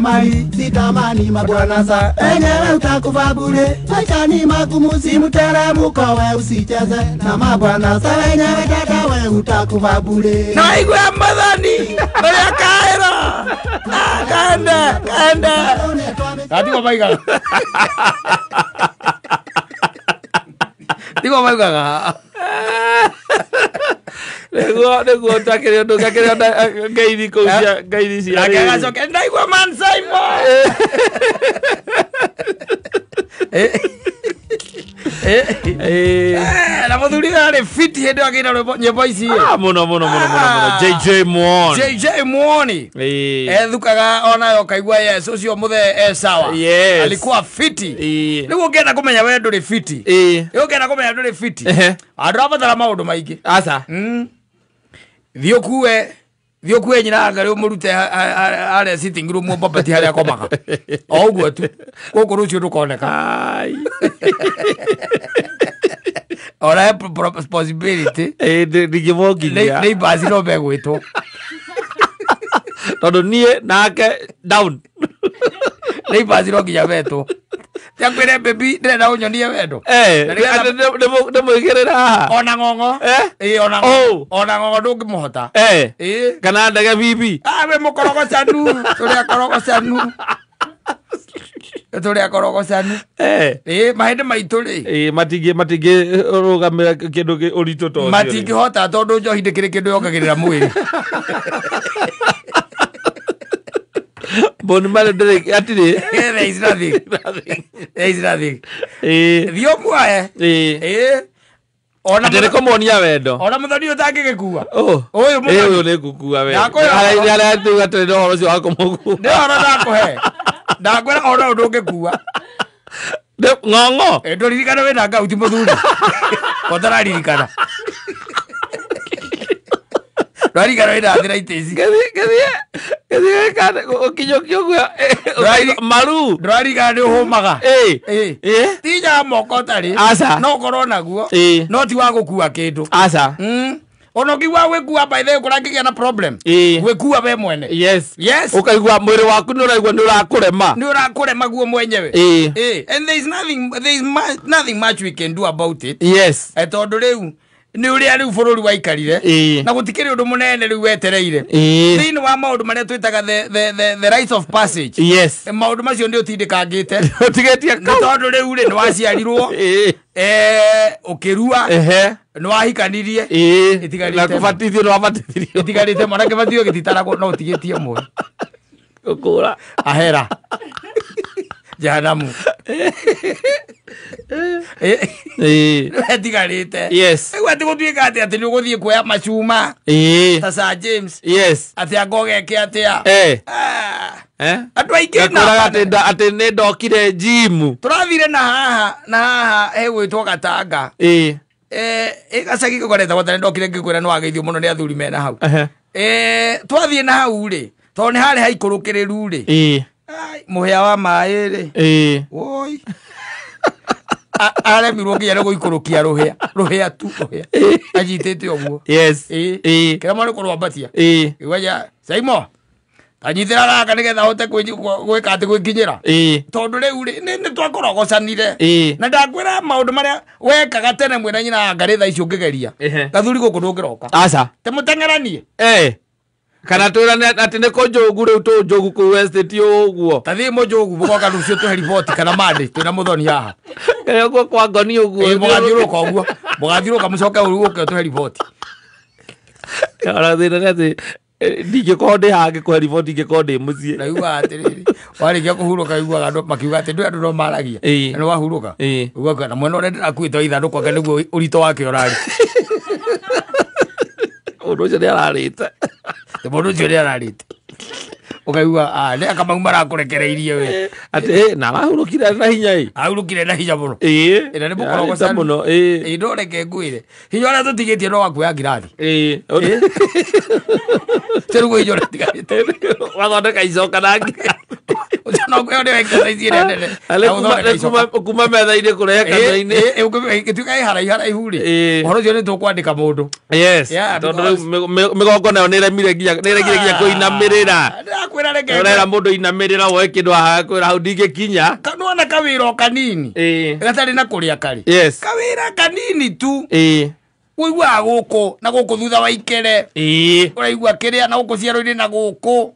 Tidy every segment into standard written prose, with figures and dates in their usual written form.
mali sitamani mabwanasa enyewe utakufa bure maisha ni magumu simteremko we usicheze na mabwanasa wenyewe tata we utakufa bure na igwe madhani ya kaira kanda ati kwa baiga digo baiga Nego takere ndo kakere gaidi ko sia gaidi sia akaso kenda igwa man saimo la modulina le fit hedo akina nyebo isi mono JJ Muoni edukaga ona yo kaigwa Yesu cio muthe sawa alikuwa fiti nigo ngenda kumenya we nduri fiti nigo ngenda kumenya nduri fiti andra batara maundu maingi asa Thiokue nyina ngari umurute are sitting room mo babati hari akomaka oguo tu koko rucio ndukoneka ora possibility ndigivogiria nei basi no begwitwo tondu nie nake down nei basi no nginya betwo yakwire baby ndenda unyonie wendo ndemo igerera ona ngongo ona ngongo ndungimuhota kana ndege bibi we mukorogo canu turia korogo canu mahende maitu ri matingi rugamira kindu urito to matingi hota tondu njohi ndikiri kindu yongagirira mwiri Bon mal de atire there is nothing Dio mwa ona ndere komonia wendo ona muthoni utangigekua uyu ne gukua we ala tu gatendo horo cio akomogu ne horo ndakwera ona ndungekua ngongo ndoririkana we na ngauti muthuri kotararikana Rari karo ida arthritis. Kathie kana okinyo gwa. Maru. Rari kana homaga. Tija moko tari. No corona guo. No ti wa gukua kindu. Asa. Ono kiwa wekua by the kurangigia na problem. Wekua we mwene. Yes. Ukaigua mwiri waku ni uraigua ni urakurema. Ni urakurema guo mwenyewe. And there is nothing much we can do about it. Yes. Etondu riu ni uri ari bururi waikarire na gutikiri undu munene riu wetereire thini wa maundu maria twitaga the rites of passage maundu macio ndio tindikangite utigetie tondu riu ri ni waciarirwo ukirua ni wahikanirie itigarite na kubatithio ni wabatithio itigarite mwana kibatithio gititaragwo no utigetie mwe ukura ahera jahanamu etigarite egwati gutwika ati ni uguthie kuoya macuma ta James ati agogeke atia andu aingi na ati ni ndokire gym turathire na haha egwitwo Gatanga igacagi gogoreta gotane ndokire ngikwira no ageithio muno ni athuri mena hau twathie na hau ri to ni hari haikurukiriru ri muhia wa mai ri woi ale mirogi ya guikurukia ruhia tu ajitete oguo kira mari kurwa batia iwaja saimo tanyithira raka nigetha hote gwika ati gwikinyira tondu riu ni twakorogocanire na ndakwira maundu maria wekaga tene mwena nyina ngari tha icio ngigeria gathuri guku ndungiroka aca te mutengeranie kana twirane ati ne ko jogu riu tu jogu ku estate uguo tathi mo jogu bugoka rucio tu report kana mande twina muthoni haha kaya go kwa ngoni uguo mugathiruka uguo mugathiruka mucoka uguo tu report ara thina ati ndigikonde hange ku report ngikonde mucie na iwa atiriri warikia kuhuruka igwa andu makiuga ati ndu andu no maragia no wahuruka uguo kana mwena ore ndakuita ithandu kwa niguo urito wake orari undu cio ni ararite mundu cio ni ararite ukaigua ni akamau marakurekereirie we ati na ahurukire na hinya ahurukire na hinya muno ina ni mukorogo sana muno ndoreke ngwire hinya ora tutigitie no wakuya ngirathi terugo ijora tigarite wathondeka icoka nangi no ko ndio exercise ile nene ale kuma metha ine kurehe kanyaini gituka ihara ihuri horo cio ni tukwandika mundu yes tondu migongo nayo ni remire nginya kuinamirira ndakwira reke urera mundu inamirira woe kindu hakwira hau ndingikinya kanuona kawira kanini gatari na kuria kari kawira kanini tu uigua guku na guku thutha wa ikere uraigua kiria na guku ciaro-ini na guku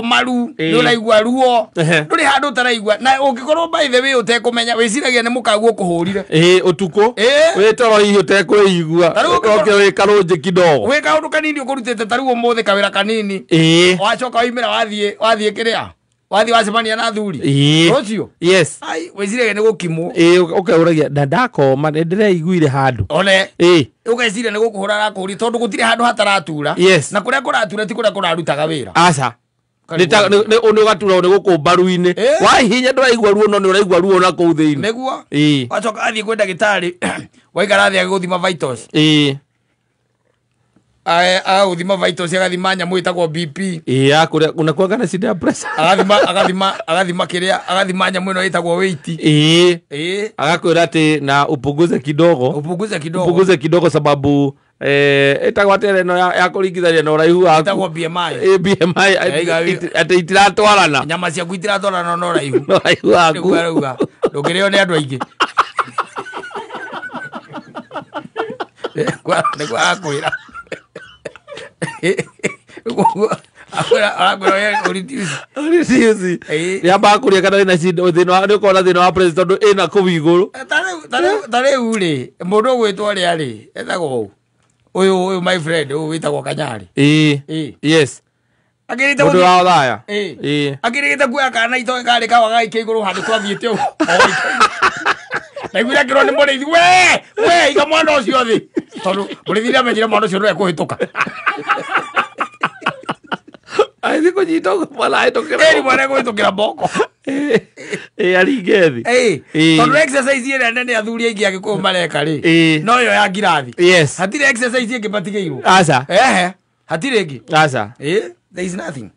maru uraigua ruo nduri handu taraigua na ungikorwo by the way utekumenya wiciragia ni mukagu ukuhurire utuko witoro hihi utekuigua oke wikarunje kidogo wi kaundu kanini ukurutite tariu umuthi kawira kanini wacoka waimira wathie kiria wathi wacemania na thuri rocio yes ai wiciragia ni gukimwo ukeuragia ndakoma ndireiguire handu one ugeciria ni gukuhura rakuhuri tondu gutire handu hataratura na kuria kuratura ti kuria kurarutaga wira aca ni ugatura ni guku baru-ini wahinya nduraigua ruo no ni uraigua ruo na kuu thiini niguo wacoka athie kwi ndagitari waikara thia guthima vitals uthima vitals agathima nyamu itagwo BP akuria unakuanga na shida ya pressure agathima kiria agathima nyamu ino itagwo weight agakwira ati na upunguze kidogo sababu itagwo atere no ya kuringithania na uraihu waku itagwo BMI ati itiratwarana nyama ciaku itiratwarana na uraihu waku ndungirio ni andu aingi niguo akwira yamba kuria kana ina shida thina ni kona thina wa president tondu ina kuu iguru tariu ri mundu gwitwo ri ari etagwo uyu my friend uyu witagwo Kanyari yes agirite mundu wa thaya agirite kuya kana ito kari ka wagaike iguru handu twathiete u na igura kiro ni murithi we iga mwana ucio thi tondu murithi amenyire mwana ucio ndio kuhituka aithi kunyita mwana ahitukira mwana kuhitukira mboko aringethi tondu exercise ile nene athuri aingi agikuo mareka ri no yo ya ngirathi hatire exercise ingi batigeirwo aca hatire ingi aca there is nothing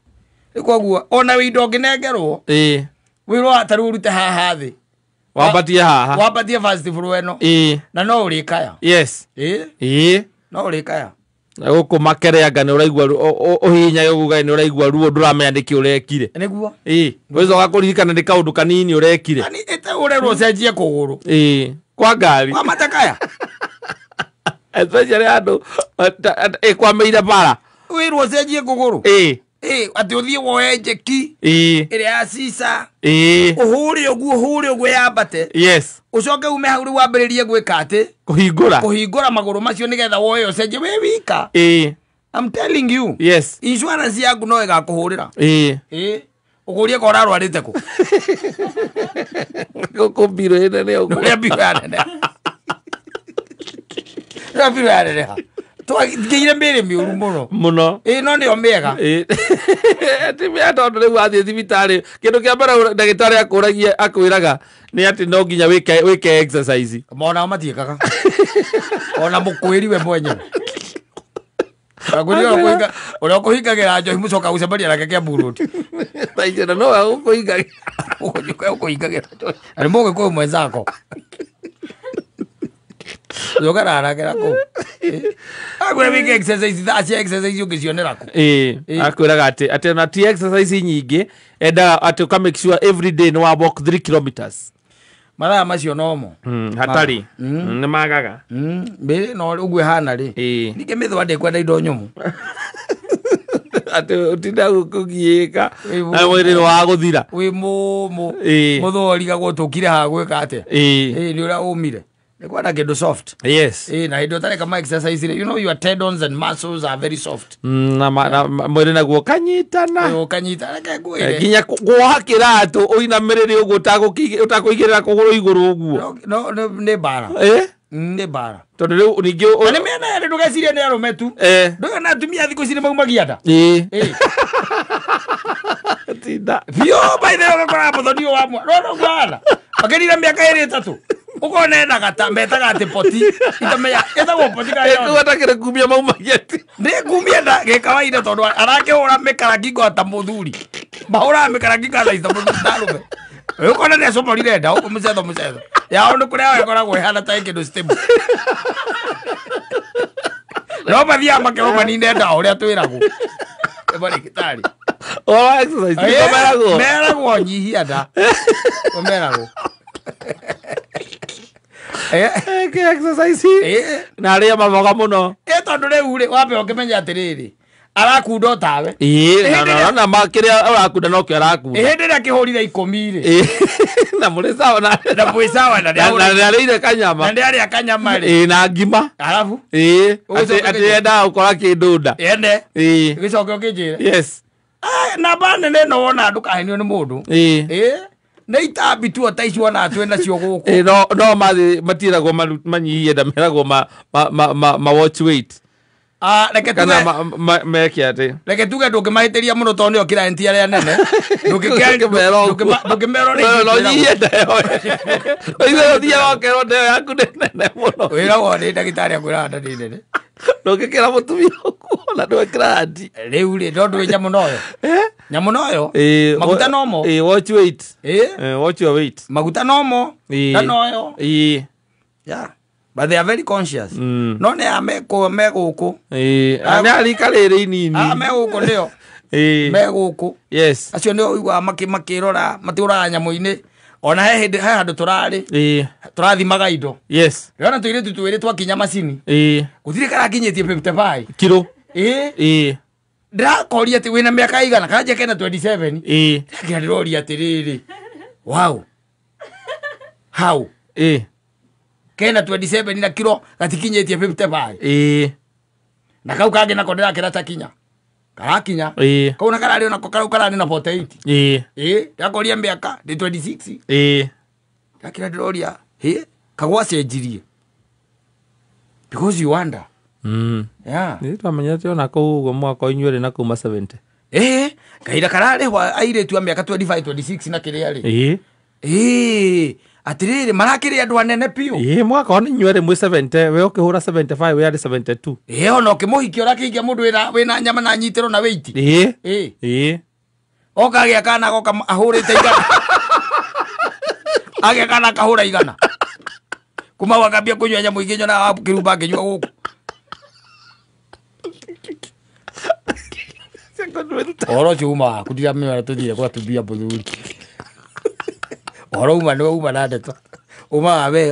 ikoguo ona windo nginengerwo wirwo ataru urute haha thi wambatie fast floor eno na no urikaya no urikaya guku makereanga ni uraigua uhinya uga ni uraigua ruo nduramenya ndiki urekire niguo wizo gakuririkana ni kaundu kanini urekire ani ete urerwo cenjie kuguru kwa ngari kwa matakaya especially andu kwa meire bara wirwo cenjie kuguru ati uthie woe njeki ire ya sisa uhure uguo yambate ucoke ume hau ri wambiririe gwika ati kuhingura maguru macio nigetha woe ucenje we wika I'm telling you insurance yaku no igakuhurira ugurie ko rarwarite ku biro ene ne ugurie biro ene twagiire mbere miuru muno no ni omega ati me tondu riu athie thibitari kindu kia mbere ndagitari akwiraga ni ati no nginya wike exercise mona matiekaga ona mukwiri we mwenye aguriga ora kuhingagira njohi mucoka gucemania nake kia buruti taijana no kuhingagira ari moge kwa mwenzako yogarara ko agwe wike exercise exercise ugicionera ko akwiraga ati na ti exercise nyingi enda ati ka make sure every day no walk 3 kilometers mara macio nomo hatari ni magaga mbere no ugwe hana ri nike mithwa de kwenda indo nyumu ati utinda gukugiika na mwiri wa guthira wi muthori gagutukire ha gwika ate ni ura umire Nikwenda kindu soft. Na indo tare kama exercise ile. You know your tendons and muscles are very soft. Na mwiri naguo kanyitana. Kanyitana kegwire. Ginya gwa kiratu uinamiriri uguo utakuigirira kuguru iguru uguo. No ne bara. Ne bara. Tondu riu ningi ani mena ere ndugeciria ni arume tu. Nduga na atumia thiku cire maumagiata. Tinda. Bio by the way kwa hapo ndio wamwa. No bwana. Agerira miaka iri 3. Uko nenda gata metaga ati poti itamenya etagwo poti ka yo watakire kumia maumagiati ndi kumia nda ge kawaida tondu arake ora mekara kingo ata muthuri bahora mekarangi kaza istomo ndarume uko na neso morire nda uko musetho ya ondu kuria wekoragwo ihana ta kindu stable no bathia makero maninde nda uria twiragwo ebari kitari exercise meragwo nyihia nda meragwo exercise na aria maboga muno tondu riu ri wape ukimenya atiriri arakunda tawe na makiria arakunda no kio arakunda hindi ria kihurire 10 ri na muri sawa na mwi sawa na ndarire kanyama na ndari akanyama ri na ngima arabu ati enda ukora kindunda ende gicoke ukijira yes na bane ne no wona andu kahenio ni mundu na itambi tu ataici wana twena cio guku no matiragwo manyihie ndameragwo ma watch weight reke tuge kana meke ati reke tuge ndungimahitiria muno to nio client aria nene ndungimero no nyihie ndayo oigo thia wakero ndayo yaku nene muno wira wone ndagitari akwira nda ni nene ndungikira mutumia na ndwekira andi riu ri ndondu nyamu noyo nyamu noyo maguta nomo watch weight watch your weight maguta nomo noyo yeah. But they are very conscious. No ne ameko meguku. Ane alikalere nini. Meguku ndio. Meguku. Yes. Acio ndio igwa makirora matura nyamu-ini. Ona he handu turari. Turathimaga indo. Yes. Rona tuire tutuire twakinya macini. Gutire karakinyitie 55 kilo. Ndirakoria ati wina miaka igana kanje kena 27. Ndirori atiriri. Wow. How? Kena 27 na kilo gatikinyetie 55 na kau kage nako ndirakira takinya karakinya kau na karari onako kau karari na 48 ndakoria miaka ndi 26 ndakira ndiroria kagwa cenjirie because you wonder yeah ni twamenyete ona kau ugo mwaka inyuere na kuma 70 kaira karari wa aire tu miaka 25 26 na kire ari atiriri marakiri andu anene piu mwaka oni nywere mwe 70 we ukihura 75 we ari 72 ono kimuhiki orakingia mundu wina nyama na nyitiro na weight okagia kana goka ahurite igana agia kana kahura igana kuma wakambia kunywa nyamu iginyo na kirumba nginywa guku oro chuma kutira mimi tuthire kwa tubia buthuri oro uma na ndeto uma we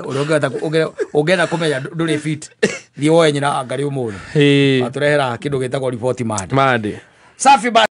ugenda kumenya nduri fit thio wenyina ngari umuthi aturehera kindu gitagwo report mad safi.